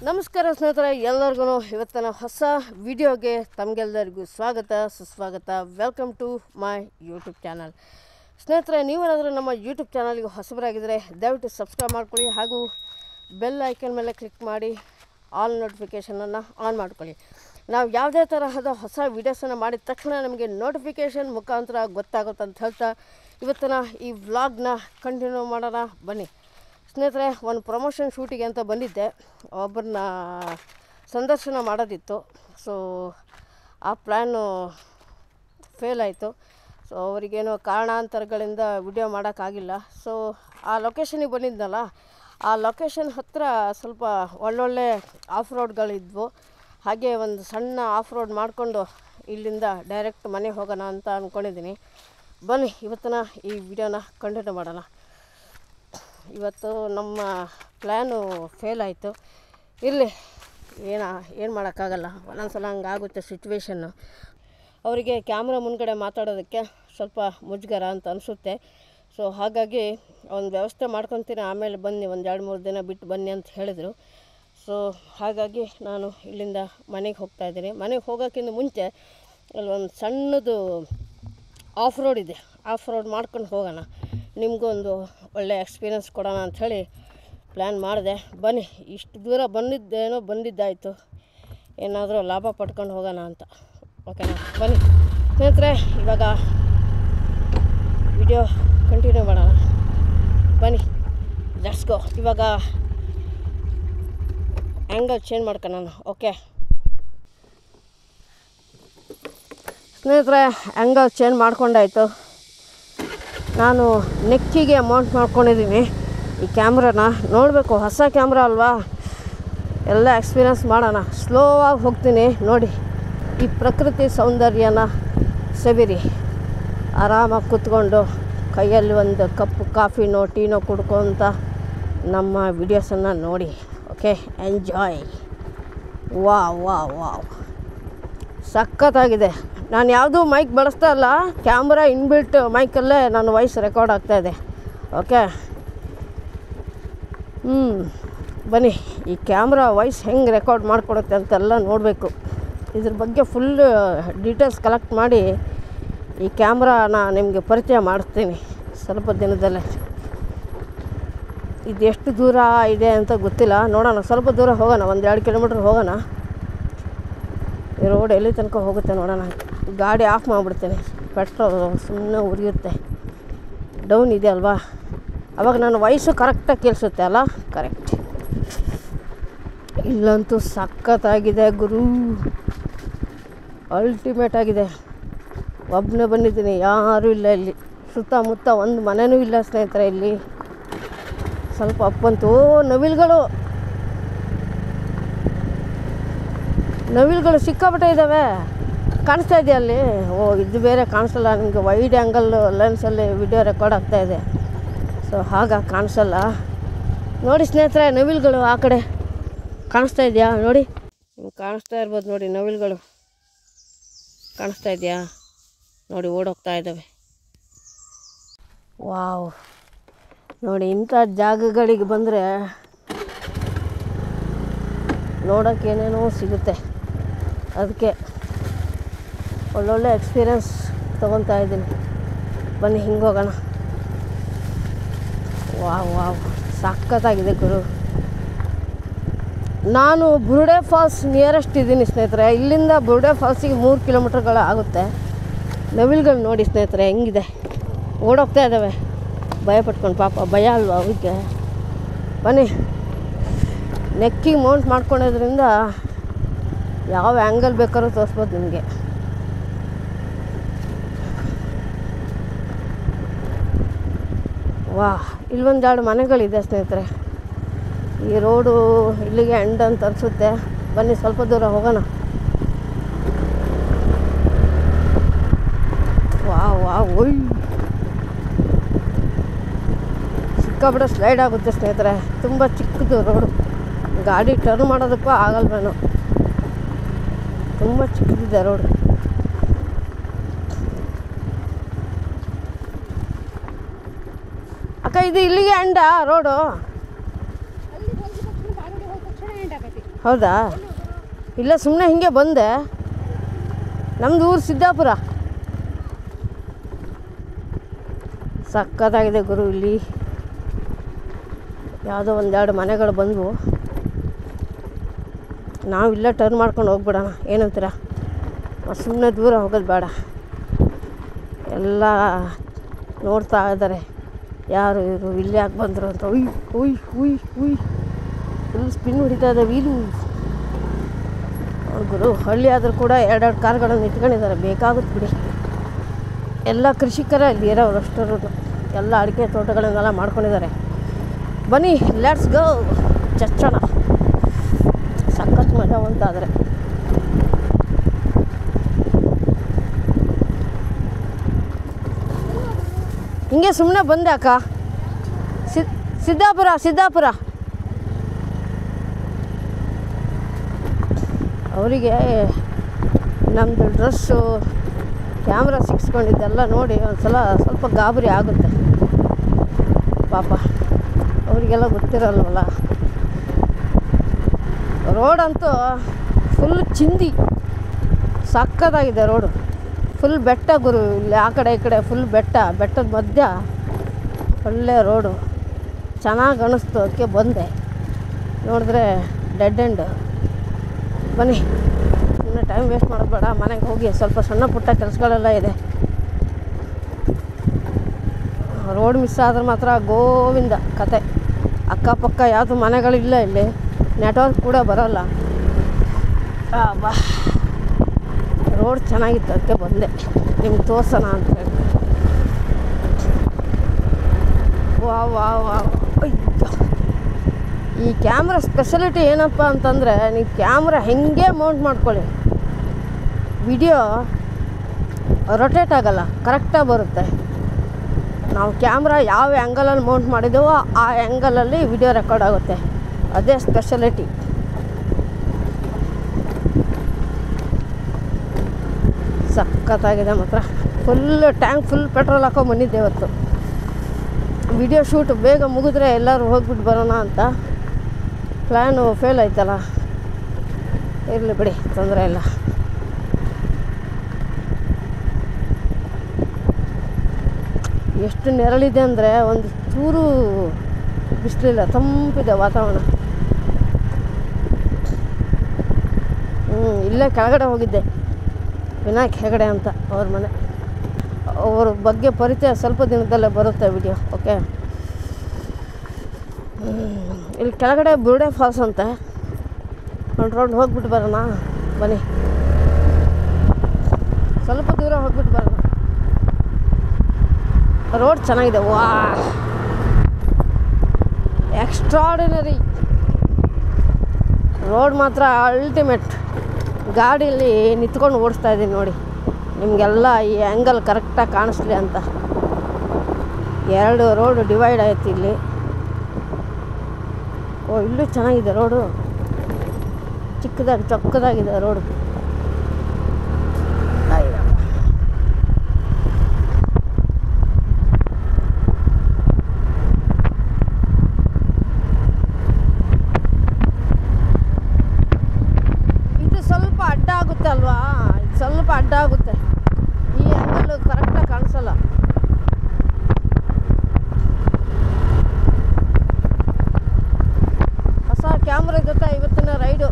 ನಮಸ್ಕಾರ ಸ್ನೇಹಿತರೆ, ಎಲ್ಲರಿಗೂ ಇವತ್ತಿನ ಹೊಸ ವಿಡಿಯೋಗೆ ತಮಗೆಲ್ಲರಿಗೂ ಸ್ವಾಗತ ಸುಸ್ವಾಗತ. Welcome to my YouTube channel. ಸ್ನೇಹಿತರೆ, ನೀವೇನಾದರೂ ನಮ್ಮ ಯೂಟ್ಯೂಬ್ ಚಾನಲ್ಗೆ ಹೊಸಬರಾಗಿದ್ದರೆ ದಯವಿಟ್ಟು ಸಬ್ಸ್ಕ್ರೈಬ್ ಮಾಡ್ಕೊಳ್ಳಿ ಹಾಗೂ ಬೆಲ್ ಐಕನ್ ಮೇಲೆ ಕ್ಲಿಕ್ ಮಾಡಿ ಆಲ್ ನೋಟಿಫಿಕೇಷನನ್ನು ಆನ್ ಮಾಡ್ಕೊಳ್ಳಿ. ನಾವು ಯಾವುದೇ ತರಹದ ಹೊಸ ವೀಡಿಯೋಸನ್ನು ಮಾಡಿದ ತಕ್ಷಣ ನಮಗೆ ನೋಟಿಫಿಕೇಷನ್ ಮುಖಾಂತರ ಗೊತ್ತಾಗುತ್ತೆ ಅಂತ ಹೇಳ್ತಾ ಇವತ್ತಿನ ಈ ವ್ಲಾಗ್ನ ಕಂಟಿನ್ಯೂ ಮಾಡೋಣ ಬನ್ನಿ. ಸ್ನೇಹಿತರೆ, ಒಂದು ಪ್ರಮೋಷನ್ ಶೂಟಿಗೆ ಅಂತ ಬಂದಿದ್ದೆ. ಒಬ್ಬರನ್ನ ಸಂದರ್ಶನ ಮಾಡೋದಿತ್ತು. ಸೊ ಆ ಪ್ಲ್ಯಾನು ಫೇಲ್ ಆಯಿತು. ಸೊ ಅವರಿಗೇನೋ ಕಾರಣಾಂತರಗಳಿಂದ ವಿಡಿಯೋ ಮಾಡೋಕ್ಕಾಗಿಲ್ಲ. ಸೊ ಆ ಲೊಕೇಶನಿಗೆ ಬಂದಿದ್ನಲ್ಲ, ಆ ಲೊಕೇಶನ್ ಹತ್ತಿರ ಸ್ವಲ್ಪ ಒಳ್ಳೊಳ್ಳೆ ಆಫ್ ರೋಡ್ಗಳಿದ್ವು. ಹಾಗೆ ಒಂದು ಸಣ್ಣ ಆಫ್ ರೋಡ್ ಮಾಡಿಕೊಂಡು ಇಲ್ಲಿಂದ ಡೈರೆಕ್ಟ್ ಮನೆಗೆ ಹೋಗೋಣ ಅಂತ ಅಂದ್ಕೊಂಡಿದ್ದೀನಿ. ಬನ್ನಿ ಇವತ್ತಿನ ಈ ವಿಡಿಯೋನ ಕಂಟಿನ್ಯೂ ಮಾಡೋಣ. ಇವತ್ತು ನಮ್ಮ ಪ್ಲ್ಯಾನು ಫೇಲ್ ಆಯಿತು. ಇರಲಿ, ಏನು ಮಾಡೋಕ್ಕಾಗಲ್ಲ. ಒಂದೊಂದು ಸಲ ಹಂಗಾಗುತ್ತೆ ಸಿಚುವೇಶನ್ನು. ಅವರಿಗೆ ಕ್ಯಾಮ್ರಾ ಮುಂದ್ಗಡೆ ಮಾತಾಡೋದಕ್ಕೆ ಸ್ವಲ್ಪ ಮುಜುಗರ ಅಂತ ಅನಿಸುತ್ತೆ. ಸೊ ಹಾಗಾಗಿ ಒಂದು ವ್ಯವಸ್ಥೆ ಮಾಡ್ಕೊತೀನಿ, ಆಮೇಲೆ ಬನ್ನಿ, ಒಂದು 2-3 ದಿನ ಬಿಟ್ಟು ಬನ್ನಿ ಅಂತ ಹೇಳಿದರು. ಸೊ ಹಾಗಾಗಿ ನಾನು ಇಲ್ಲಿಂದ ಮನೆಗೆ ಹೋಗ್ತಾಯಿದ್ದೀನಿ. ಮನೆಗೆ ಹೋಗೋಕ್ಕಿಂತ ಮುಂಚೆ ಅಲ್ಲಿ ಒಂದು ಸಣ್ಣದು ಆಫ್ ರೋಡ್ ಇದೆ, ಆಫ್ ರೋಡ್ ಮಾಡ್ಕೊಂಡು ಹೋಗೋಣ, ನಿಮಗೂ ಒಂದು ಒಳ್ಳೆಯ ಎಕ್ಸ್ಪೀರಿಯನ್ಸ್ ಕೊಡೋಣ ಅಂಥೇಳಿ ಪ್ಲ್ಯಾನ್ ಮಾಡಿದೆ. ಬನ್ನಿ, ಇಷ್ಟು ದೂರ ಬಂದಿದ್ದಾಯಿತು, ಏನಾದರೂ ಲಾಭ ಪಡ್ಕೊಂಡು ಹೋಗೋಣ ಅಂತ. ಓಕೆನಾ? ಬನ್ನಿ ಸ್ನೇಹಿತರೆ, ಇವಾಗ ವಿಡಿಯೋ ಕಂಟಿನ್ಯೂ ಮಾಡೋಣ. ಬನ್ನಿ, ಲೆಟ್ಸ್ ಗೋ. ಇವಾಗ ಆ್ಯಂಗಲ್ ಚೇಂಜ್ ಮಾಡ್ಕೊಳ್ಳೋಣ. ಓಕೆ ಸ್ನೇಹಿತರೆ, ಆ್ಯಂಗಲ್ ಚೇಂಜ್ ಮಾಡ್ಕೊಂಡಾಯಿತು. ನಾನು ನೆಕ್ಕಿಗೆ ಮೌಂಟ್ ಮಾಡ್ಕೊಂಡಿದ್ದೀನಿ ಈ ಕ್ಯಾಮ್ರಾನ. ನೋಡಬೇಕು, ಹೊಸ ಕ್ಯಾಮ್ರಾ ಅಲ್ವಾ, ಎಲ್ಲ ಎಕ್ಸ್ಪೀರಿಯನ್ಸ್ ಮಾಡೋಣ. ಸ್ಲೋ ಆಗಿ ಹೋಗ್ತೀನಿ ನೋಡಿ. ಈ ಪ್ರಕೃತಿ ಸೌಂದರ್ಯನ ಸವಿರಿ, ಆರಾಮಾಗಿ ಕೂತ್ಕೊಂಡು ಕೈಯಲ್ಲಿ ಒಂದು ಕಪ್ ಕಾಫಿನೋ ಟೀನೋ ಕುಡ್ಕೊತ ನಮ್ಮ ವಿಡಿಯೋಸನ್ನು ನೋಡಿ. Okay, enjoy. ವಾವ್ ಸಖತ್ತಾಗಿದೆ. ನಾನು ಯಾವುದೂ ಮೈಕ್ ಬಳಸ್ತಾ ಇಲ್ಲ, ಕ್ಯಾಮ್ರಾ ಇನ್ಬಿಲ್ಟ್ ಮೈಕಲ್ಲೇ ನನ್ನ ವಾಯ್ಸ್ ರೆಕಾರ್ಡ್ ಆಗ್ತಾಯಿದೆ. ಓಕೆ, ಬನ್ನಿ, ಈ ಕ್ಯಾಮ್ರಾ ವಾಯ್ಸ್ ಹೆಂಗೆ ರೆಕಾರ್ಡ್ ಮಾಡಿಕೊಡುತ್ತೆ ಅಂತೆಲ್ಲ ನೋಡಬೇಕು. ಇದ್ರ ಬಗ್ಗೆ ಫುಲ್ ಡೀಟೇಲ್ಸ್ ಕಲೆಕ್ಟ್ ಮಾಡಿ ಈ ಕ್ಯಾಮ್ರಾನ ನಿಮಗೆ ಪರಿಚಯ ಮಾಡಿಸ್ತೀನಿ ಸ್ವಲ್ಪ ದಿನದಲ್ಲೇ. ಇದು ಎಷ್ಟು ದೂರ ಇದೆ ಅಂತ ಗೊತ್ತಿಲ್ಲ, ನೋಡೋಣ. ಸ್ವಲ್ಪ ದೂರ ಹೋಗೋಣ, 1-2 ಕಿಲೋಮೀಟ್ರ್ ಹೋಗೋಣ. ಈ ರೋಡ್ ಎಲ್ಲಿ ತನಕ ಹೋಗುತ್ತೆ ನೋಡೋಣ. ಗಾಡಿ ಆಫ್ ಮಾಡಿಬಿಡ್ತೀನಿ, ಪೆಟ್ರೋಲ್ ಸುಮ್ಮನೆ ಉರಿಯುತ್ತೆ. ಡೌನ್ ಇದೆ ಅಲ್ವಾ, ಅವಾಗ ನನ್ನ ವಾಯ್ಸು ಕರೆಕ್ಟಾಗಿ ಕೇಳಿಸುತ್ತೆ ಅಲ್ಲ. ಕರೆಕ್ಟ್. ಇಲ್ಲಂತೂ ಸಖತ್ತಾಗಿದೆ ಗುರು, ಅಲ್ಟಿಮೇಟ್ ಆಗಿದೆ. ಒಬ್ಬನೇ ಬಂದಿದ್ದೀನಿ, ಯಾರೂ ಇಲ್ಲ ಇಲ್ಲಿ. ಸುತ್ತಮುತ್ತ ಒಂದು ಮನೆಯೂ ಇಲ್ಲ ಸ್ನೇಹಿತರೆ ಇಲ್ಲಿ. ಸ್ವಲ್ಪ ಅಪ್ಪಂತೂ ನವಿಲುಗಳು ಸಿಕ್ಕಾಪಟ್ಟೆ ಇದ್ದಾವೆ. ಕಾಣಿಸ್ತಾ ಇದೆಯಾ ಅಲ್ಲಿ? ಇದು ಬೇರೆ ಕಾಣಿಸಲ್ಲ ನಿಮಗೆ, ವೈಡ್ ಆ್ಯಂಗಲ್ ಲೆನ್ಸಲ್ಲಿ ವಿಡಿಯೋ ರೆಕಾರ್ಡ್ ಆಗ್ತಾಯಿದೆ. ಸೊ ಹಾಗಾಗಿ ಕಾಣಿಸಲ್ಲ. ನೋಡಿ ಸ್ನೇಹಿತರೆ, ನವಿಲುಗಳು ಆ ಕಡೆ ಕಾಣಿಸ್ತಾ ಇದೆಯಾ ನೋಡಿ? ನಿಮ್ಗೆ ಕಾಣಿಸ್ತಾ ಇರ್ಬೋದು ನೋಡಿ, ನವಿಲುಗಳು ಕಾಣಿಸ್ತಾ ಇದೆಯಾ ನೋಡಿ, ಓಡೋಗ್ತಾ ಇದ್ದಾವೆ. ವಾವ್ ನೋಡಿ, ಇಂಥ ಜಾಗಗಳಿಗೆ ಬಂದರೆ ನೋಡೋಕ್ಕೆ ಏನೇನೋ ಸಿಗುತ್ತೆ. ಅದಕ್ಕೆ ಒಳ್ಳೊಳ್ಳೆ ಎಕ್ಸ್ಪೀರಿಯನ್ಸ್ ತೊಗೊತಾ ಇದ್ದೀನಿ. ಬನ್ನಿ ಹಿಂಗೆ ಹೋಗೋಣ. ವಾವ್ ಸಖತ್ತಾಗಿದೆ ಗುರು. ನಾನು ಬುರುಡೆ ಫಾಲ್ಸ್ ನಿಯರೆಸ್ಟ್ ಇದ್ದೀನಿ ಸ್ನೇಹಿತರೆ. ಇಲ್ಲಿಂದ ಬುರುಡೆ ಫಾಲ್ಸಿಗೆ 3 ಕಿಲೋಮೀಟ್ರ್ಗಳು ಆಗುತ್ತೆ. ನವಿಲುಗಳು ನೋಡಿ ಸ್ನೇಹಿತರೆ ಹೆಂಗಿದೆ, ಓಡೋಗ್ತಾ ಇದ್ದಾವೆ ಭಯಪಟ್ಕೊಂಡು. ಪಾಪ ಭಯ ಅಲ್ವಾ ಅವಕ್ಕೆ. ಬನ್ನಿ, ನೆಕ್ಕಿಗೆ ಮೌಂಟ್ ಮಾಡ್ಕೊಳ್ಳೋದ್ರಿಂದ ಯಾವ ಆ್ಯಂಗಲ್ ಬೇಕಾದ್ರೂ ತೋರಿಸ್ಬೋದು ನಿಮಗೆ. ಇಲ್ಲೊಂದೆರಡು ಮನೆಗಳಿದೆ ಸ್ನೇಹಿತರೆ. ಈ ರೋಡು ಇಲ್ಲಿಗೆ ಎಂಡ್ ಅಂತ ಅನಿಸುತ್ತೆ. ಬನ್ನಿ ಸ್ವಲ್ಪ ದೂರ ಹೋಗೋಣ. ಒಯ್ ಸಿಕ್ಕಾಬಿಡ ಸ್ಲೈಡ್ ಆಗುತ್ತೆ ಸ್ನೇಹಿತರೆ. ತುಂಬ ಚಿಕ್ಕದು ರೋಡು, ಗಾಡಿ ಟರ್ನ್ ಮಾಡೋದಕ್ಕೂ ಆಗಲ್ವೇನೋ, ತುಂಬ ಚಿಕ್ಕದಿದೆ ರೋಡು. ಅಕ್ಕ, ಇದು ಇಲ್ಲಿಗೆ ಎಂಡ ರೋಡು? ಹೌದಾ? ಇಲ್ಲ, ಸುಮ್ಮನೆ ಹಿಂಗೆ ಬಂದೆ. ನಮ್ಮದು ಊರು ಸಿದ್ದಾಪುರ. ಸಕ್ಕತ್ತಾಗಿದೆ ಗುರು. ಇಲ್ಲಿ ಯಾವುದೋ ಒಂದೆರಡು ಮನೆಗಳು ಬಂದವು. ನಾವು ಇಲ್ಲೇ ಟರ್ನ್ ಮಾಡ್ಕೊಂಡು ಹೋಗ್ಬಿಡೋಣ, ಏನಂತೀರ? ಸುಮ್ಮನೆ ದೂರ ಹೋಗೋದು ಬೇಡ. ಎಲ್ಲ ನೋಡ್ತಾ ಇದ್ದಾರೆ, ಯಾರು ಇವರು, ಇಲ್ಲಿ ಯಾಕೆ ಬಂದರು ಅಂತ. ಉಯ್ ಉಯ್ ಉಯ್ ಉಯ್ ಫುಲ್ ಸ್ಪಿನ್ ಹೊಡಿತಾ ಇದೆ ವೀಲು. ಗುರು, ಹಳ್ಳಿ ಆದರೂ ಕೂಡ ಎರಡೆರಡು ಕಾರ್ಗಳನ್ನು ಇಟ್ಕೊಂಡಿದ್ದಾರೆ, ಬೇಕಾಗುತ್ತೆ ಬಿಡಿ. ಎಲ್ಲ ಕೃಷಿಕರ ಇಲ್ಲಿ ಇರೋರು ಅಷ್ಟರು, ಎಲ್ಲ ಅಡಿಕೆ ತೋಟಗಳನ್ನೆಲ್ಲ ಮಾಡ್ಕೊಂಡಿದ್ದಾರೆ. ಬನ್ನಿ, ಲೆಟ್ಸ್ ಗೋ, ಚಚ್ಚೋಣ. ಸಖತ್ ಮಜಾ ಅಂತಾದರೆ. ಹಿಂಗೆ ಸುಮ್ಮನೆ ಬಂದೆ ಅಕ್ಕ. ಸಿದ್ದಾಪುರ ಅವರಿಗೆ ನಮ್ಮದು ಡ್ರೆಸ್ಸು, ಕ್ಯಾಮ್ರಾ ಸಿಕ್ಸ್ಕೊಂಡಿದ್ದೆಲ್ಲ ನೋಡಿ ಒಂದ್ಸಲ ಸ್ವಲ್ಪ ಗಾಬರಿ ಆಗುತ್ತೆ ಪಾಪ. ಅವರಿಗೆಲ್ಲ ಗೊತ್ತಿರಲ್ವಲ್ಲ. ರೋಡಂತೂ ಫುಲ್ ಚಿಂದಿ, ಸಕ್ಕತ್ತಾಗಿದೆ ರೋಡು. ಫುಲ್ ಬೆಟ್ಟ ಗುರು, ಇಲ್ಲಿ ಆ ಕಡೆ ಈ ಕಡೆ ಫುಲ್ ಬೆಟ್ಟದ ಮಧ್ಯ ಒಳ್ಳೆ ರೋಡು. ಚೆನ್ನಾಗಿ ಅನಿಸ್ತು, ಅದಕ್ಕೆ ಬಂದೆ. ನೋಡಿದ್ರೆ ಡೆಡ್ ಎಂಡ್. ಬನ್ನಿ, ಸುಮ್ಮನೆ ಟೈಮ್ ವೇಸ್ಟ್ ಮಾಡೋದು ಬೇಡ, ಮನೆಗೆ ಹೋಗಿ ಸ್ವಲ್ಪ ಸಣ್ಣ ಪುಟ್ಟ ಕೆಲಸಗಳೆಲ್ಲ ಇದೆ. ರೋಡ್ ಮಿಸ್ ಆದ್ರೆ ಮಾತ್ರ ಗೋವಿಂದ ಕತೆ. ಅಕ್ಕಪಕ್ಕ ಯಾವುದು ಮನೆಗಳಿಲ್ಲ, ಇಲ್ಲಿ ನೆಟ್ವರ್ಕ್ ಕೂಡ ಬರೋಲ್ಲ. ಬಾ, ರೋಡ್ ಚೆನ್ನಾಗಿತ್ತು, ಅದಕ್ಕೆ ಬಂದೆ ನಿಮ್ಗೆ ತೋರ್ಸೋಣ ಅಂತ ಹೇಳಿ. ವಾ ಅಯ್ಯೋ, ಈ ಕ್ಯಾಮ್ರಾ ಸ್ಪೆಷಲಿಟಿ ಏನಪ್ಪ ಅಂತಂದರೆ, ನೀವು ಕ್ಯಾಮ್ರಾ ಹೆಂಗೆ ಮೌಂಟ್ ಮಾಡ್ಕೊಳ್ಳಿ, ವಿಡಿಯೋ ರೊಟೇಟ್ ಆಗೋಲ್ಲ, ಕರೆಕ್ಟಾಗಿ ಬರುತ್ತೆ. ನಾವು ಕ್ಯಾಮ್ರಾ ಯಾವ ಆ್ಯಂಗಲಲ್ಲಿ ಮೌಂಟ್ ಮಾಡಿದ್ದೇವೋ ಆ ಆ್ಯಂಗಲಲ್ಲಿ ವಿಡಿಯೋ ರೆಕಾರ್ಡ್ ಆಗುತ್ತೆ. ಅದೇ ಸ್ಪೆಷಲಿಟಿ. ಸಖತ್ತಾಗಿದೆ ಮಾತ್ರ. ಟ್ಯಾಂಕ್ ಫುಲ್ ಪೆಟ್ರೋಲ್ ಹಾಕೋ ಬಂದಿದ್ದೆ ಇವತ್ತು. ವಿಡಿಯೋ ಶೂಟ್ ಬೇಗ ಮುಗಿದ್ರೆ ಎಲ್ಲರೂ ಹೋಗ್ಬಿಟ್ಟು ಬರೋಣ ಅಂತ. ಪ್ಲ್ಯಾನು ಫೇಲ್ ಆಯ್ತಲ್ಲ, ಇರಲಿ ಬಿಡಿ, ತೊಂದರೆ ಇಲ್ಲ. ಎಷ್ಟು ನೆರಳಿದೆ ಅಂದರೆ ಒಂದು ಚೂರು ಬಿಸಿಲಿಲ್ಲ, ತಂಪಿದೆ ವಾತಾವರಣ. ಇಲ್ಲೇ ಕೆಳಗಡೆ ಹೋಗಿದ್ದೆ, ವಿನಾಯಕ್ ಹೆಗಡೆ ಅಂತ ಅವ್ರ ಮನೆ. ಅವ್ರ ಬಗ್ಗೆ ಪರಿಚಯ ಸ್ವಲ್ಪ ದಿನದಲ್ಲೇ ಬರುತ್ತೆ ವಿಡಿಯೋ. ಓಕೆ, ಇಲ್ಲಿ ಕೆಳಗಡೆ ಬುರುಡೆ ಫಾಲ್ಸ್ ಅಂತೆ. ರೌಂಡ್ ಹೋಗ್ಬಿಟ್ಟು ಬರೋಣ ಬನ್ನಿ. ಸ್ವಲ್ಪ ದೂರ ಹೋಗ್ಬಿಟ್ಟು ಬರೋಣ. ರೋಡ್ ಚೆನ್ನಾಗಿದೆ. ವಾ, ಎಕ್ಸ್ಟ್ರಾರ್ಡಿನರಿ ರೋಡ್ ಮಾತ್ರ ಅಲ್ಟಿಮೇಟ್. ಗಾಡೀಲಿ ನಿಂತ್ಕೊಂಡು ಓಡಿಸ್ತಾ ಇದ್ದೀನಿ ನೋಡಿ, ನಿಮಗೆಲ್ಲ ಈ ಆ್ಯಂಗಲ್ ಕರೆಕ್ಟಾಗಿ ಕಾಣಿಸ್ಲಿ ಅಂತ. 2 ರೋಡು ಡಿವೈಡ್ ಆಯ್ತು ಇಲ್ಲಿ. ಇಲ್ಲೂ ಚೆನ್ನಾಗಿದೆ ರೋಡು, ಚೊಕ್ಕದಾಗಿದೆ ರೋಡು. ಇದು ಸ್ವಲ್ಪ ಅಡ್ಡ ಆಗುತ್ತೆ ಅಲ್ವಾ, ಇದು ಸ್ವಲ್ಪ ಅಡ್ಡ ಆಗುತ್ತೆ. ಈ ಆ್ಯಂಗಲ್ ಕರೆಕ್ಟಾಗಿ ಕಾಣಿಸಲ್ಲ. ಹೊಸ ಕ್ಯಾಮ್ರಾ ಜೊತೆ ಇವತ್ತಿನ ರೈಡು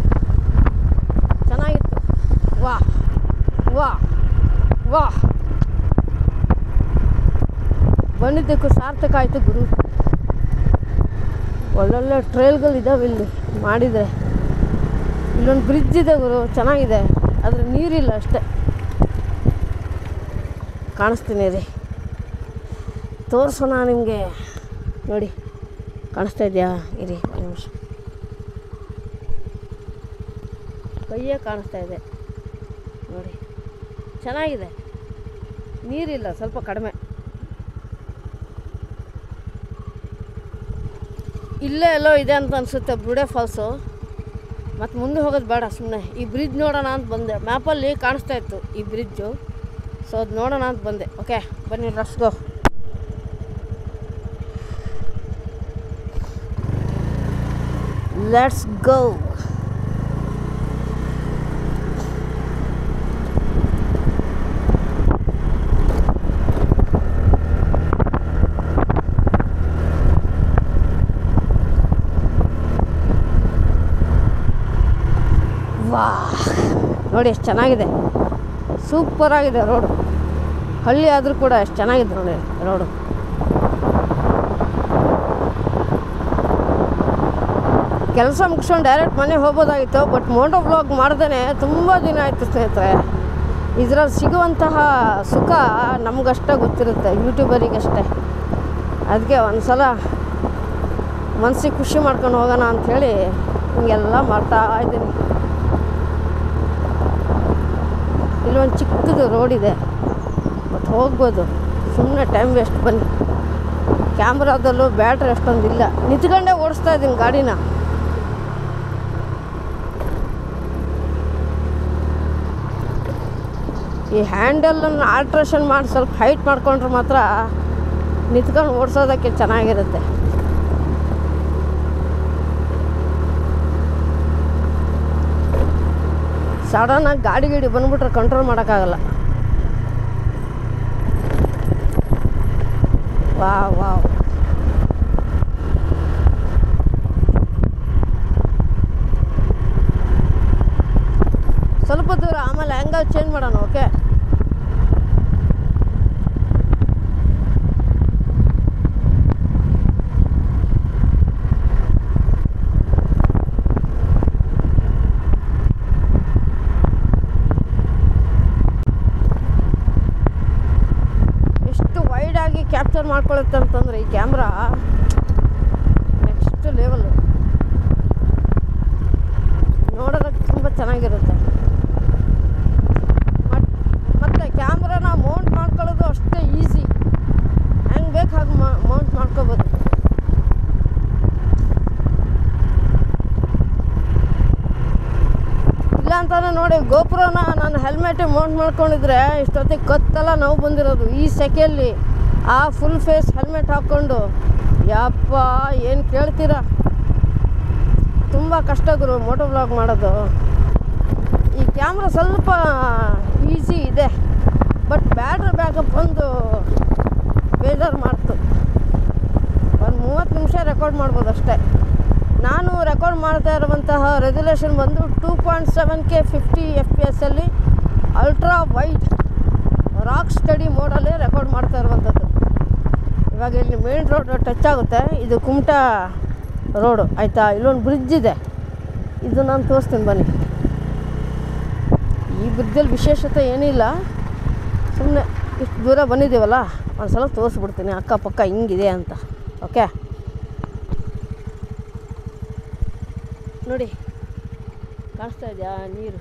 ಚೆನ್ನಾಗಿತ್ತು. ವಾ ವಾ ವಾ, ಬಂದಿದ್ದಕ್ಕೂ ಸಾರ್ಥಕ ಆಯಿತು ಗುರು. ಒಳ್ಳೊಳ್ಳೆ ಟ್ರೈಲ್ಗಳಿದ್ದಾವೆ ಇಲ್ಲಿ ಮಾಡಿದರೆ. ಇಲ್ಲೊಂದು ಬ್ರಿಡ್ಜ್ ಇದೆ ಗುರು, ಚೆನ್ನಾಗಿದೆ, ಆದರೆ ನೀರಿಲ್ಲ ಅಷ್ಟೇ. ಕಾಣಿಸ್ತೀನಿ ರೀ, ತೋರಿಸೋಣ ನಿಮಗೆ. ನೋಡಿ, ಕಾಣಿಸ್ತಾ ಇದೆಯಾ? ಇರಿ ಒಂದು ನಿಮಿಷ. ಕೈಯೇ ಕಾಣಿಸ್ತಾ ಇದೆ ನೋಡಿ, ಚೆನ್ನಾಗಿದೆ. ನೀರಿಲ್ಲ, ಸ್ವಲ್ಪ ಕಡಿಮೆ. ಇಲ್ಲೇ ಎಲ್ಲೋ ಇದೆ ಅಂತ ಅನಿಸುತ್ತೆ ಬುರುಡೆ ಫಾಲ್ಸು. ಮತ್ತು ಮುಂದೆ ಹೋಗೋದು ಬೇಡ, ಸುಮ್ಮನೆ ಈ ಬ್ರಿಡ್ಜ್ ನೋಡೋಣ ಅಂತ ಬಂದೆ. ಮ್ಯಾಪಲ್ಲಿ ಕಾಣಿಸ್ತಾ ಇತ್ತು ಈ ಬ್ರಿಡ್ಜು, ಸೊ ಅದು ನೋಡೋಣ ಅಂತ ಬಂದೆ. ಓಕೆ, ಬನ್ನಿ, ಲೆಟ್ಸ್ ಗೋ. Let's go. ವಾ ನೋಡಿ ಎಷ್ಟು ಚೆನ್ನಾಗಿದೆ, ಸೂಪರಾಗಿದೆ ರೋಡು. ಹಳ್ಳಿ ಆದರೂ ಕೂಡ ಎಷ್ಟು ಚೆನ್ನಾಗಿದೆ ನೋಡಿ ರೋಡು. ಕೆಲಸ ಮುಗಿಸ್ಕೊಂಡು ಡೈರೆಕ್ಟ್ ಮನೆಗೆ ಹೋಗ್ಬೋದಾಗಿತ್ತು, ಬಟ್ ಮೋಟೋ ವ್ಲಾಗ್ ಮಾಡ್ದೇ ತುಂಬ ದಿನ ಆಯಿತು ಸ್ನೇಹಿತರೆ. ಇದರಲ್ಲಿ ಸಿಗುವಂತಹ ಸುಖ ನಮಗಷ್ಟೇ ಗೊತ್ತಿರುತ್ತೆ, ಯೂಟ್ಯೂಬರಿಗಷ್ಟೇ. ಅದಕ್ಕೆ ಒಂದು ಸಲ ಮನಸ್ಸಿಗೆ ಖುಷಿ ಮಾಡ್ಕೊಂಡು ಹೋಗೋಣ ಅಂಥೇಳಿ ಹಿಂಗೆಲ್ಲ ಮಾಡ್ತಾ ಇದ್ದೀನಿ. ಇಲ್ಲೊಂದು ಚಿಕ್ಕದು ರೋಡಿದೆ, ಬಟ್ ಹೋಗ್ಬೋದು, ಸುಮ್ಮನೆ ಟೈಮ್ ವೇಸ್ಟ್. ಬನ್ನಿ, ಕ್ಯಾಮ್ರಾದಲ್ಲೂ ಬ್ಯಾಟ್ರಿ ಅಷ್ಟೊಂದಿಲ್ಲ, ನಿಂತ್ಕೊಂಡೇ ಓಡಿಸ್ತಾ ಇದ್ದೀನಿ ಗಾಡಿನ. ಈ ಹ್ಯಾಂಡಲನ್ನು ಆಲ್ಟ್ರೇಷನ್ ಮಾಡಿ ಸ್ವಲ್ಪ ಹೈಟ್ ಮಾಡ್ಕೊಂಡ್ರೆ ಮಾತ್ರ ನಿಂತ್ಕೊಂಡು ಓಡಿಸೋದಕ್ಕೆ ಚೆನ್ನಾಗಿರುತ್ತೆ. ಸಡನ್ನಾಗಿ ಗಾಡಿ ಬಂದ್ಬಿಟ್ರೆ ಕಂಟ್ರೋಲ್ ಮಾಡೋಕ್ಕಾಗಲ್ಲ. ವಾವ್ ವಾವ್, ಸ್ವಲ್ಪ ದೂರ, ಆಮೇಲೆ ಆ್ಯಂಗಲ್ ಚೇಂಜ್ ಮಾಡೋಣ. ಓಕೆ, ಎಷ್ಟು ವೈಡಾಗಿ ಕ್ಯಾಪ್ಚರ್ ಮಾಡ್ಕೊಳ್ಳುತ್ತೆ ಅಂತಂದರೆ ಈ ಕ್ಯಾಮ್ರಾ ನೆಕ್ಸ್ಟ್ ಲೆವೆಲ್, ನೋಡೋದಕ್ಕೆ ತುಂಬ ಚೆನ್ನಾಗಿರುತ್ತೆ. ಮತ್ತು ಕ್ಯಾಮ್ರಾನ ಮೌಂಟ್ ಮಾಡ್ಕೊಳ್ಳೋದು ಅಷ್ಟೇ ಈಸಿ, ಹೆಂಗೆ ಬೇಕು ಹಾಗೆ ಮೌಂಟ್ ಮಾಡ್ಕೋಬೋದು. ಇಲ್ಲ ಅಂತಾನೆ ನೋಡಿ, ಗೋಪುರನ ನಾನು ಹೆಲ್ಮೆಟಿಗೆ ಮೌಂಟ್ ಮಾಡ್ಕೊಂಡಿದ್ರೆ ಇಷ್ಟೊತ್ತಿಗೆ ಕತ್ತೆಲ್ಲ ನೋವು ಬಂದಿರೋದು. ಈ ಸೆಕೆಯಲ್ಲಿ ಆ ಫುಲ್ ಫೇಸ್ ಹೆಲ್ಮೆಟ್ ಹಾಕ್ಕೊಂಡು ಯಪ್ಪ ಏನು ಕೇಳ್ತೀರಾ, ತುಂಬ ಕಷ್ಟ ಗುರು ಮೋಟೋ ವ್ಲಾಗ್ ಮಾಡೋದು. ಈ ಕ್ಯಾಮ್ರಾ ಸ್ವಲ್ಪ ಈಸಿ ಇದೆ, ಬಟ್ ಬ್ಯಾಟ್ರಿ ಬ್ಯಾಕಪ್ ಒಂದು ಬೇಜಾರು ಮಾಡ್ತು. ಒಂದು 30 ನಿಮಿಷ ರೆಕಾರ್ಡ್ ಮಾಡ್ಬೋದು ಅಷ್ಟೇ. ನಾನು ರೆಕಾರ್ಡ್ ಮಾಡ್ತಾ ಇರುವಂತಹ ರೆಸಲ್ಯೂಷನ್ ಬಂದು 2.7K 50 FPS ultra wide rock steady ಮೋಡಲ್ಲೇ ರೆಕಾರ್ಡ್ ಮಾಡ್ತಾ ಇರುವಂಥದ್ದು. ಇವಾಗ ಇಲ್ಲಿ ಮೇನ್ ರೋಡ್ ಟಚ್ ಆಗುತ್ತೆ, ಇದು ಕುಮಟಾ ರೋಡು ಆಯಿತಾ. ಇಲ್ಲೊಂದು ಬ್ರಿಡ್ಜ್ ಇದೆ, ಇದು ನಾನು ತೋರಿಸ್ತೀನಿ ಬನ್ನಿ. ಈ ಬ್ರಿಡ್ಜಲ್ಲಿ ವಿಶೇಷತೆ ಏನಿಲ್ಲ, ಸುಮ್ಮನೆ ಇಷ್ಟು ದೂರ ಬಂದಿದ್ದೀವಲ್ಲ, ಒಂದು ಸಲ ತೋರಿಸ್ಬಿಡ್ತೀನಿ ಅಕ್ಕಪಕ್ಕ ಹಿಂಗಿದೆ ಅಂತ. ಓಕೆ ನೋಡಿ, ಕಾಣಿಸ್ತಾ ಇದೆಯಾ ನೀರು?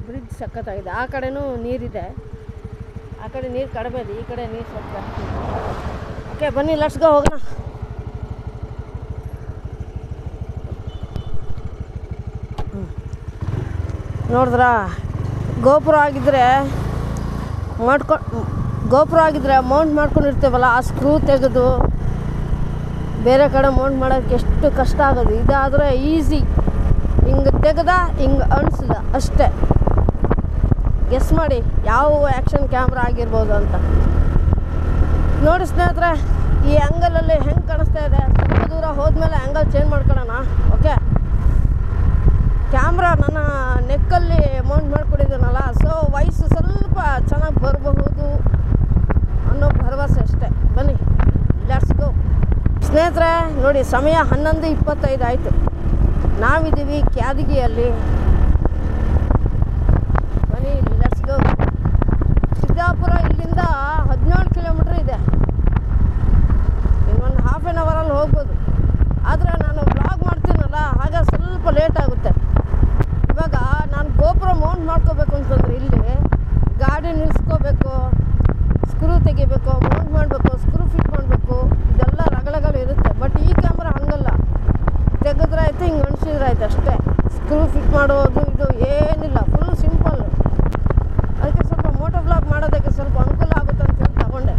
ಬ್ರಿಡ್ಜ್ ಸಖತ್ತಾಗಿದೆ. ಆ ಕಡೆನೂ ನೀರಿದೆ, ಆ ಕಡೆ ನೀರು ಕಡಿಮೆ ಇದೆ, ಈ ಕಡೆ ನೀರು ಸ್ವಲ್ಪ ಜಾಸ್ತಿ ಇದೆ. ಓಕೆ ಬನ್ನಿ, ಲೆಟ್ಸ್ ಗೋ, ಹೋಗೋಣ. ನೋಡಿದ್ರಾ, ಗೋಪುರ ಆಗಿದ್ದರೆ ಮೌಂಟ್ ಮಾಡ್ಕೊಂಡಿರ್ತೀವಲ್ಲ, ಆ ಸ್ಕ್ರೂ ತೆಗೆದು ಬೇರೆ ಕಡೆ ಮೌಂಟ್ ಮಾಡೋಕ್ಕೆ ಎಷ್ಟು ಕಷ್ಟ ಆಗೋದು. ಇದಾದರೆ ಈಸಿ, ಹಿಂಗೆ ತೆಗೆದ ಹಿಂಗೆ ಅಣಿಸ್ದ ಅಷ್ಟೇ. ಗೆಸ್ ಮಾಡಿ ಯಾವ ಆ್ಯಕ್ಷನ್ ಕ್ಯಾಮ್ರಾ ಆಗಿರ್ಬೋದು ಅಂತ. ನೋಡಿ ಸ್ನೇಹಿತರೆ, ಈ ಆ್ಯಂಗಲಲ್ಲಿ ಹೆಂಗೆ ಕಾಣಿಸ್ತಾ ಇದೆ. ಸ್ವಲ್ಪ ದೂರ ಹೋದ್ಮೇಲೆ ಆ್ಯಂಗಲ್ ಚೇಂಜ್ ಮಾಡ್ಕೊಳ್ಳೋಣ. ಓಕೆ, ಕ್ಯಾಮ್ರಾ ನನ್ನ ನೆಕ್ಕಲ್ಲಿ ಮೌಂಟ್ ಮಾಡ್ಕೊಂಡಿದ್ದೀನಲ್ಲ, ಸೊ ವಾಯ್ಸ್ ಸ್ವಲ್ಪ ಚೆನ್ನಾಗಿ ಬರಬಹುದು ಅನ್ನೋ ಭರವಸೆ ಅಷ್ಟೇ. ಬನ್ನಿ, ಲೆಟ್ಸ್ ಗೋ. ಸ್ನೇಹಿತರೆ ನೋಡಿ, ಸಮಯ 11:25 ಆಯಿತು. ನಾವಿದ್ದೀವಿ ಕ್ಯಾದಗಿಯಲ್ಲಿ. ಬನ್ನಿ, ಲೆಟ್ಸ್ ಗೋ. ಸಿದ್ದಾಪುರ ಇಲ್ಲಿಂದ 17 ಕಿಲೋಮೀಟ್ರ್ ಇದೆ. ಇನ್ನೊಂದು ಹಾಫ್ ಆನ್ ಅವರಲ್ಲಿ ಹೋಗ್ಬೋದು. ಆದರೆ ನಾನು ವ್ಲಾಗ್ ಮಾಡ್ತೀನಲ್ಲ, ಆಗ ಸ್ವಲ್ಪ ಲೇಟ್ ಆಗುತ್ತೆ. ಇವಾಗ ನಾನು ಗೋಪುರ ಮೌಂಟ್ ಮಾಡ್ಕೋಬೇಕು ಅಂತಂದರೆ ಇಲ್ಲಿ ಗಾಡಿ ನಿಲ್ಲಿಸ್ಕೋಬೇಕು, ಸ್ಕ್ರೂ ತೆಗಿಬೇಕು, ಮೌಂಟ್ ಮಾಡಬೇಕು, ಸ್ಕ್ರೂ ಫಿಟ್ ಮಾಡಬೇಕು, ಇದೆಲ್ಲ ರಗಳೆಗಳು ಇರುತ್ತೆ. ಬಟ್ ಈ ಕ್ಯಾಮ್ರಾ ಹಂಗಲ್ಲ, ತೆಗೆದ್ರೆ ಆಯಿತು, ಹಿಂಗೆ ಅಣಿಸಿದ್ರೆ ಆಯ್ತು ಅಷ್ಟೇ. ಸ್ಕ್ರೂ ಫಿಟ್ ಮಾಡೋದು ಇದು ಏನಿಲ್ಲ, ಫುಲ್ ಸಿಂಪಲ್. ಅದಕ್ಕೆ ಸ್ವಲ್ಪ ಮೋಟೋ ವ್ಲಾಗ್ ಮಾಡೋದಕ್ಕೆ ಸ್ವಲ್ಪ ಅನುಕೂಲ ಆಗುತ್ತೆ ಅಂತೇಳಿ ತಗೊಂಡೆ.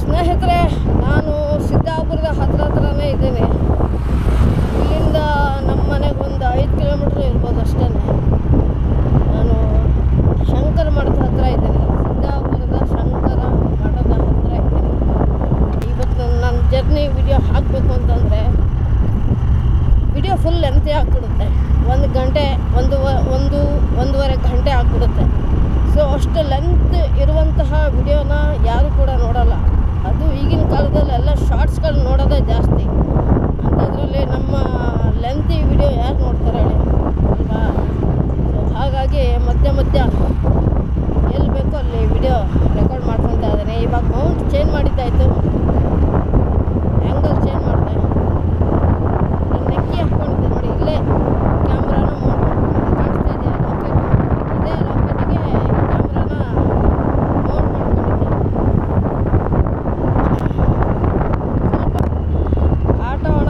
ಸ್ನೇಹಿತರೆ, ನಾನು ಸಿದ್ದಾಪುರದ ಹತ್ರನೇ ಇದ್ದೀನಿ. ಇಲ್ಲಿಂದ ನಮ್ಮ ಮನೆಗೆ ಒಂದು 5 ಕಿಲೋಮೀಟ್ರ್ ಇರ್ಬೋದು ಅಷ್ಟೇ. ನಾನು ಶಂಕರ ಮಠದ ಹತ್ರ ಇದ್ದೀನಿ, ಸಿದ್ದಾಪುರದ ಶಂಕರ ಮಠದ ಹತ್ರ ಇದ್ದೀನಿ. ಇವತ್ತು ನನ್ನ ಜರ್ನಿ ವಿಡಿಯೋ ಹಾಕಬೇಕು ಅಂತಂದರೆ ವಿಡಿಯೋ ಫುಲ್ ಲೆಂತಿ ಆಗಿಬಿಡುತ್ತೆ. 1 ಗಂಟೆ ಒಂದೂವರೆ ಗಂಟೆ ಆಗಿಬಿಡುತ್ತೆ. ಸೊ ಅಷ್ಟು ಲೆಂತ್ ಇರುವಂತಹ ವಿಡಿಯೋನ ಯಾರು ಕೂಡ ನೋಡೋಲ್ಲ. ಅದು ಈಗಿನ ಕಾಲದಲ್ಲೆಲ್ಲ ಶಾರ್ಟ್ಸ್ಗಳು ನೋಡೋದೇ ಜಾಸ್ತಿ. ಅಂಥದ್ರಲ್ಲಿ ನಮ್ಮ ಲೆಂತಿ ವಿಡಿಯೋ ಯಾರು ನೋಡ್ತಾರೆ ಹೇಳಿ ಅಲ್ವಾ? ಸೊ ಹಾಗಾಗಿ ಮಧ್ಯ ಎಲ್ಲಿ ಬೇಕೋ ಅಲ್ಲಿ ವಿಡಿಯೋ ರೆಕಾರ್ಡ್ ಮಾಡ್ಕೊತಾ ಇದ್ದೇನೆ. ಇವಾಗ ಮೌಂಟ್ ಚೇಂಜ್ ಮಾಡಿದ್ದಾಯಿತು, ಆ್ಯಂಗಲ್ ಚೇಂಜ್ ಮಾಡಿದೆ. ನಾನು ನೆಕ್ಕಿ ಹಾಕ್ಕೊಂಡಿದ್ದೆ ನೋಡಿ, ಇಲ್ಲೇ ಕ್ಯಾಮ್ರಾನ ಮೌಂಟ್ ಕಾಣಿಸ್ತಾ ಇದೆಯಾ ಲಾಕೆಟ್, ಇದೇ ಲಾಕೆಟಿಗೆ ಕ್ಯಾಮ್ರಾನ ಮೌಂಟ್ ಮಾಡ್ಕೊಂಡಿದ್ದೆ. ಸ್ವಲ್ಪ ಆಟೋಣ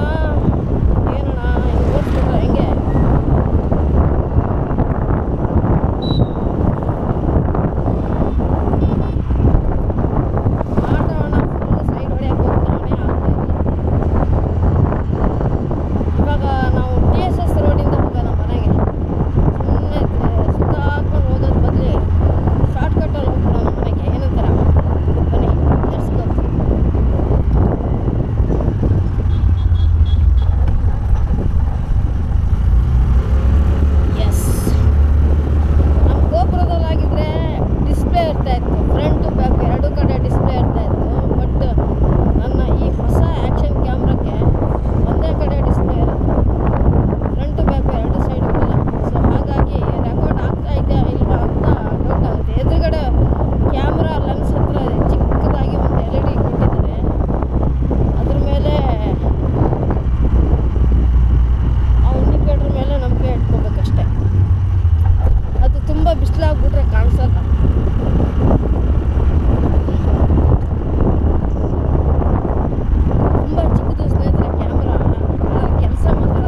ಏನೋಣ ಹಿಂಗೆ ಓಡಿಸ್ಬಿಟ್ರೆ ಹೆಂಗೆ? ಬಿಸಿಲಾಗ್ಬಿಟ್ರೆ ಕಾಣಿಸಲ್ಲ. ತುಂಬ ಚಿಕ್ಕದು ಸ್ನೇಹಿತರೆ ಕ್ಯಾಮ್ರಾ, ಕೆಲಸ ಮಾತ್ರ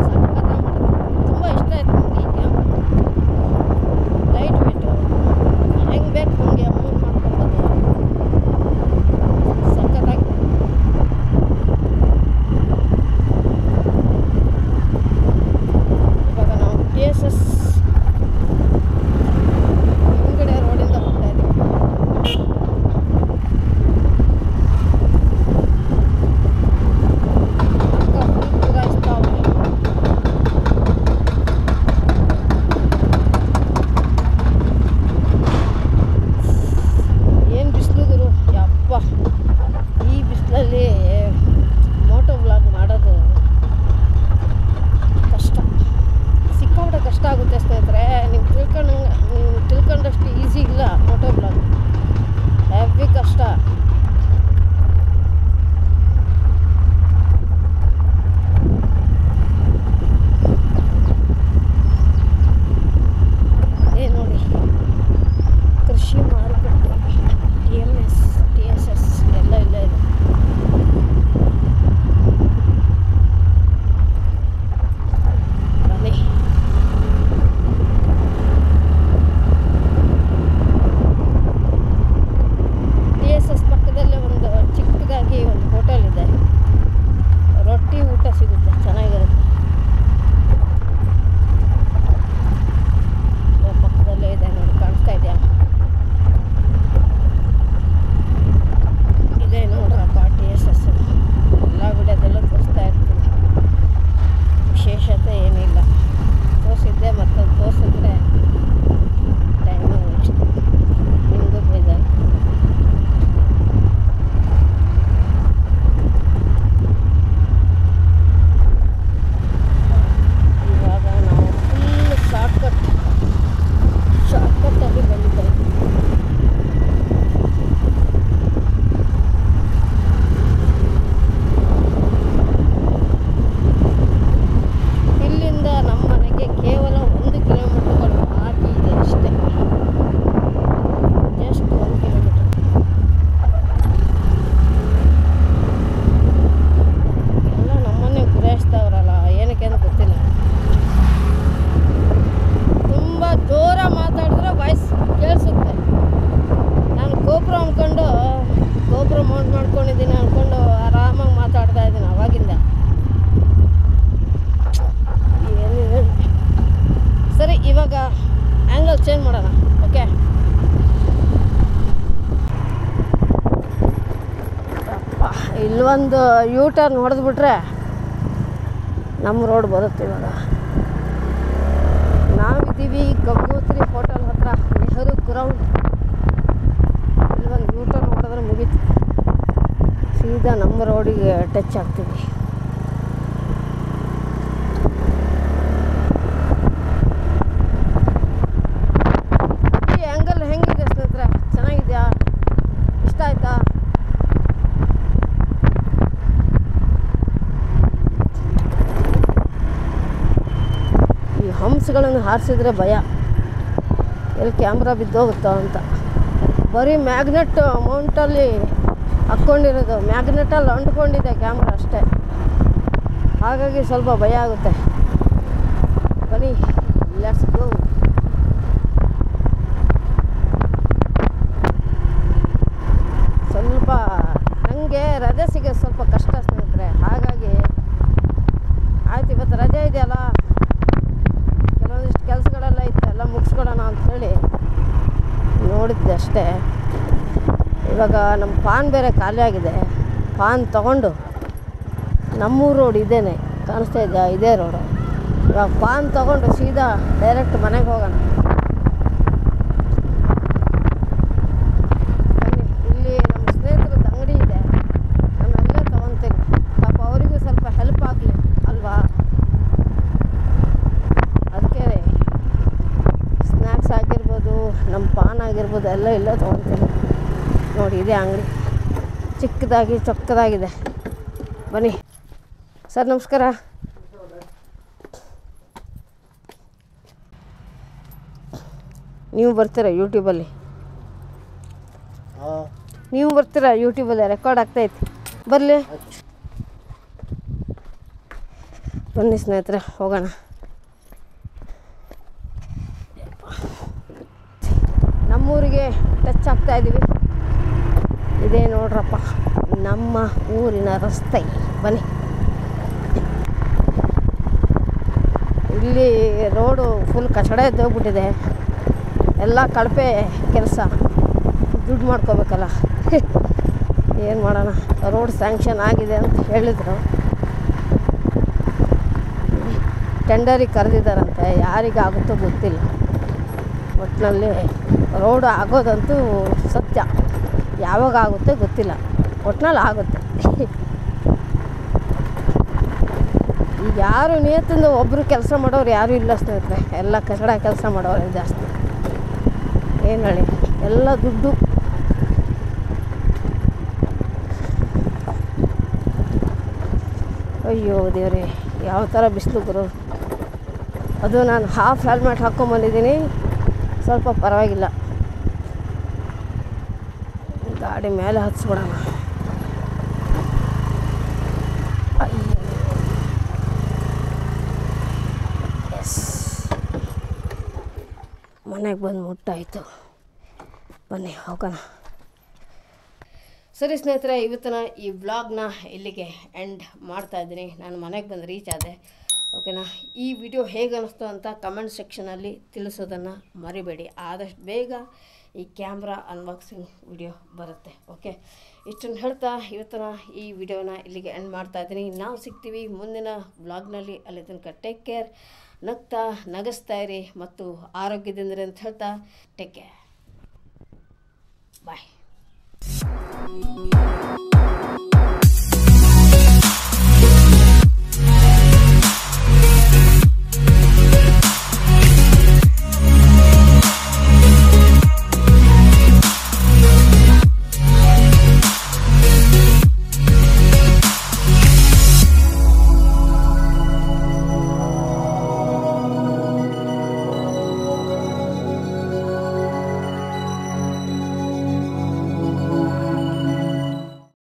ಸಖತ್ತಾಗಿ ಮಾಡುತ್ತೆ. ತುಂಬ ಇಷ್ಟ ಆಯ್ತು ನನಗೆ ಈ ಕ್ಯಾಮ್ರಾ. ಲೈಟ್ ವೇಟು, ಹೆಂಗೆ ಬೇಕು ಹಂಗೆ ಮೂವ್ ಮಾಡ್ಕೊಬೋದು, ಸಖತ್ತಾಗಿದೆ. ಇವಾಗ ನಾವು TSS ಈ ಬಿಸಿಲಲ್ಲಿ ಮೋಟೋ ವ್ಲಾಗ್ ಮಾಡೋದು ಕಷ್ಟ, ಸಿಕ್ಕಾಪಟ್ಟೆ ಕಷ್ಟ ಆಗುತ್ತೆ ಸ್ನೇಹಿತರೆ. ನೀವು ತಿಳ್ಕೊಂಡಷ್ಟು ಈಸಿ ಇಲ್ಲ ಮೋಟೋ ವ್ಲಾಗ್, ಹೆವಿ ಕಷ್ಟ. ಅದೇ ನೋಡಿ ಕೃಷಿ ಮಾರುಕಟ್ಟೆ, TSS ಎಲ್ಲ ಇಲ್ಲೇ ಇದೆ. ಬನ್ನಿ TSS ಪಕ್ಕದಲ್ಲೇ ಒಂದು ಚಿಕ್ಕದಾಗಿ ಒಂದು ಹೋಟೆಲ್ ಇದೆ, ರೊಟ್ಟಿ ಊಟ ಸಿಗುತ್ತೆ, ಚೆನ್ನಾಗಿರುತ್ತೆ. ಪಕ್ಕದಲ್ಲೇ ಇದೆ ನೋಡಿ, ಕಾಣಿಸ್ತಾ ಇದೆಯಾ? ಇದೇ ನೋಡ್ರಪ್ಪ TSS. ಎಲ್ಲ ವಿಡಿಯೋದೆಲ್ಲ ತೋರಿಸ್ತಾ ಇರ್ತೀನಿ, ವಿಶೇಷತೆ ಏನಿಲ್ಲ. ತೋರಿಸಿದ್ದೆ ಮತ್ತೊಂದು ತೋರಿಸಿದ್ರೆ ಟೈಮು ವೇಸ್ಟ್, ನಿಮಗೂ ಬೇಜಾರು. ಇವಾಗ ನಾವು ಫುಲ್ ಶಾರ್ಟ್ಕಟ್ಟಲ್ಲಿ ಬಂದಿದ್ದೇವೆ. ಇಲ್ಲಿಂದ ನಮ್ಮ ಮನೆಗೆ ಕೇವಲ 1 ಕಿಲೋಮೀಟರ್ಗಳು ಬಾಕಿ ಇದೆ ಅಷ್ಟೇ, ಜಸ್ಟ್ 1 ಕಿಲೋಮೀಟರ್. ಎಲ್ಲ ನಮ್ಮನ್ನೇ ಗುರಾಯಿಸ್ತಾವ್ರಲ್ಲ, ಏನಕ್ಕೆ ಅಂತ ಗೊತ್ತಿಲ್ಲ. ತುಂಬ ಜೋರಾಗಿ ಮಾತಾಡಿದ್ರೆ ವಾಯ್ಸ್ ಕೇಳಿಸುತ್ತೆ. ನಾನು ಗೋಪುರ ಮೌಂಟ್ ಮಾಡ್ಕೊಂಡಿದ್ದೀನಿ ಅಂದ್ಕೊಂಡು ಆರಾಮಾಗಿ ಮಾತಾಡ್ತಾ ಇದ್ದೀನಿ ಅವಾಗಿಂದ. ಸರಿ, ಇವಾಗ ಆ್ಯಂಗಲ್ ಚೇಂಜ್ ಮಾಡೋಣ. ಓಕೆ, ಇಲ್ಲೊಂದು ಯೂ ಟರ್ನ್ ಹೊಡೆದ್ಬಿಟ್ರೆ ನಮ್ಮ ರೋಡ್ ಬರುತ್ತೆ ಇವಾಗ. ನಾವಿದ್ದೀವಿ ಗಂಗೋತ್ರಿ ಹೋಟೆಲ್ ಹತ್ರ, ನೆಹರು ಗ್ರೌಂಡ್. ಇಲ್ಲೊಂದು ಯೂಟರ್ನ್ ಹೊಡೆದ್ರೆ ಮುಗೀತು, ಸೀದಾ ನಮ್ಮ ರೋಡಿಗೆ ಟಚ್ ಆಗ್ತೀವಿ. ಈ ಆ್ಯಂಗಲ್ ಹೆಂಗಿದೆ ಸ್ನೇಹಿತರೆ? ಚೆನ್ನಾಗಿದೆಯಾ? ಇಷ್ಟ ಆಯ್ತಾ? ಈ ಹಂಪ್ಸ್ಗಳನ್ನು ಹಾರಿಸಿದ್ರೆ ಭಯ, ಎಲ್ಲಿ ಕ್ಯಾಮ್ರಾ ಬಿದ್ದೋಗುತ್ತೋ ಅಂತ. ಬರೀ ಮ್ಯಾಗ್ನೆಟ್ ಮೌಂಟಲ್ಲಿ ಹಾಕ್ಕೊಂಡಿರೋದು, ಮ್ಯಾಗ್ನೆಟಲ್ಲಿ ಅಂಟ್ಕೊಂಡಿದೆ ಕ್ಯಾಮ್ರಾ ಅಷ್ಟೇ. ಹಾಗಾಗಿ ಸ್ವಲ್ಪ ಭಯ ಆಗುತ್ತೆ. ಬನ್ನಿ, ಲೆಟ್ಸ್ ಗೋ. ಸ್ವಲ್ಪ ನನಗೆ ರಜೆ ಸಿಗೋದು ಸ್ವಲ್ಪ ಕಷ್ಟ ಸ್ನೇಹಿತರೆ. ಹಾಗಾಗಿ ಆಯ್ತು, ಇವತ್ತು ರಜೆ ಇದೆಯಲ್ಲ, ಕೆಲವೊಂದಿಷ್ಟು ಕೆಲಸಗಳೆಲ್ಲ ಇತ್ತು, ಎಲ್ಲ ಮುಗಿಸ್ಕೊಡೋಣ ಅಂಥೇಳಿ ನೋಡಿದ್ದೆ ಅಷ್ಟೇ. ಇವಾಗ ನಮ್ಮ ಪಾನ್ ಬೇರೆ ಖಾಲಿ ಆಗಿದೆ. ಪಾನ್ ತೊಗೊಂಡು ನಮ್ಮೂರು ರೋಡ್ ಇದೇನೆ ಕಾಣಿಸ್ತಾ ಇದೆಯಾ? ಇದೇ ರೋಡು. ಇವಾಗ ಪಾನ್ ತೊಗೊಂಡು ಸೀದಾ ಡೈರೆಕ್ಟ್ ಮನೆಗೆ ಹೋಗೋಣ. ಬನ್ನಿ, ಇಲ್ಲಿ ನಮ್ಮ ಸ್ನೇಹಿತರದ್ದು ಅಂಗಡಿ ಇದೆ, ನಾನು ಅಲ್ಲೇ ತೊಗೊತೀನಿ. ಪಾಪ ಅವರಿಗೂ ಸ್ವಲ್ಪ ಹೆಲ್ಪ್ ಆಗಲಿ ಅಲ್ವಾ? ಅದಕ್ಕೆ ಸ್ನ್ಯಾಕ್ಸ್ ಆಗಿರ್ಬೋದು, ನಮ್ಮ ಪಾನ್ ಆಗಿರ್ಬೋದು, ಎಲ್ಲ ಇಲ್ಲೇ ತೊಗೊತೀನಿ. ನೋಡಿ, ಇದೇ ಅಂಗಡಿ, ಚಿಕ್ಕದಾಗಿ ಚೊಕ್ಕದಾಗಿದೆ. ಬನ್ನಿ ಸರ್, ನಮಸ್ಕಾರ. ನೀವು ಬರ್ತೀರಾ ಯೂಟ್ಯೂಬಲ್ಲಿ? ನೀವು ಬರ್ತೀರಾ ಯೂಟ್ಯೂಬಲ್ಲಿ? ರೆಕಾರ್ಡ್ ಆಗ್ತೈತಿ, ಬರಲಿ. ಬನ್ನಿ ಸ್ನೇಹಿತರೆ, ಹೋಗೋಣ. ನಮ್ಮೂರಿಗೆ ಟಚ್ ಆಗ್ತಾಯಿದ್ದೀವಿ. ಇದೇ ನೋಡ್ರಪ್ಪ ನಮ್ಮ ಊರಿನ ರಸ್ತೆ. ಬನ್ನಿ, ಇಲ್ಲಿ ರೋಡು ಫುಲ್ ಕಚಡ ಎದ್ದೋಗ್ಬಿಟ್ಟಿದೆ. ಎಲ್ಲ ಕಳಪೆ ಕೆಲಸ, ದುಡ್ಡು ಮಾಡ್ಕೋಬೇಕಲ್ಲ. ಏನು ಮಾಡೋಣ, ರೋಡ್ ಸ್ಯಾಂಕ್ಷನ್ ಆಗಿದೆ ಅಂತ ಹೇಳಿದರು. ಟೆಂಡರಿಗೆ ಕರೆದಿದ್ದಾರಂತೆ, ಯಾರಿಗಾಗುತ್ತೋ ಗೊತ್ತಿಲ್ಲ. ಒಟ್ಟಿನಲ್ಲಿ ರೋಡು ಆಗೋದಂತೂ ಸತ್ಯ, ಯಾವಾಗ ಆಗುತ್ತೆ ಗೊತ್ತಿಲ್ಲ, ಒಟ್ಟಿನಲ್ಲಿ ಆಗುತ್ತೆ. ಈಗ ಯಾರು ನಿಯತ್ತಿಂದ ಒಬ್ಬರು ಕೆಲಸ ಮಾಡೋರು ಯಾರೂ ಇಲ್ಲ ಸ್ನೇಹಿತರೆ, ಎಲ್ಲ ಕಚಡ ಕೆಲಸ ಮಾಡೋರು ಜಾಸ್ತಿ. ಏನು ಹೇಳಿ, ಎಲ್ಲ ದುಡ್ಡು. ಅಯ್ಯೋ ದೇವ್ರೆ, ಯಾವ ಥರ ಬಿಸಿಲು ಗುರು. ಅದು ನಾನು ಹಾಫ್ ಹೆಲ್ಮೆಟ್ ಹಾಕ್ಕೊಂಬಂದಿದ್ದೀನಿ, ಸ್ವಲ್ಪ ಪರವಾಗಿಲ್ಲ. ಗಾಡಿ ಮೇಲೆ ಹತ್ಸ್ಬಿಡೋಣ. ಮನೆಗೆ ಬಂದು ಮುಟ್ಟಾಯಿತು. ಬನ್ನಿ ಹೋಗೋಣ. ಸರಿ ಸ್ನೇಹಿತರೆ, ಇವತ್ತಿನ ಈ ವ್ಲಾಗ್ನ ಇಲ್ಲಿಗೆ ಎಂಡ್ ಮಾಡ್ತಾಯಿದ್ದೀನಿ. ನಾನು ಮನೆಗೆ ಬಂದು ರೀಚ್ ಆದೆ. ಓಕೆನಾ? ಈ ವಿಡಿಯೋ ಹೇಗೆ ಅನ್ನಿಸ್ತು ಅಂತ ಕಮೆಂಟ್ ಸೆಕ್ಷನಲ್ಲಿ ತಿಳಿಸೋದನ್ನು ಮರಿಬೇಡಿ. ಆದಷ್ಟು ಬೇಗ ಈ ಕ್ಯಾಮ್ರಾ ಅನ್ಬಾಕ್ಸಿಂಗ್ ವಿಡಿಯೋ ಬರುತ್ತೆ. ಓಕೆ, ಇಷ್ಟನ್ನು ಹೇಳ್ತಾ ಇವತ್ತಿನ ಈ ವಿಡಿಯೋನ ಇಲ್ಲಿಗೆ ಎಂಡ್ ಮಾಡ್ತಾಯಿದ್ದೀನಿ. ನಾವು ಸಿಗ್ತೀವಿ ಮುಂದಿನ ವ್ಲಾಗ್ನಲ್ಲಿ. ಅಲ್ಲಿ ತನಕ ಟೇಕ್ ಕೇರ್. ನಗ್ತಾ ನಗಿಸ್ತಾ ಇರಿ ಮತ್ತು ಆರೋಗ್ಯದಿಂದಿರಿ ಅಂತ ಹೇಳ್ತಾ ಟೇಕ್ ಕೇರ್. ಬಾಯ್.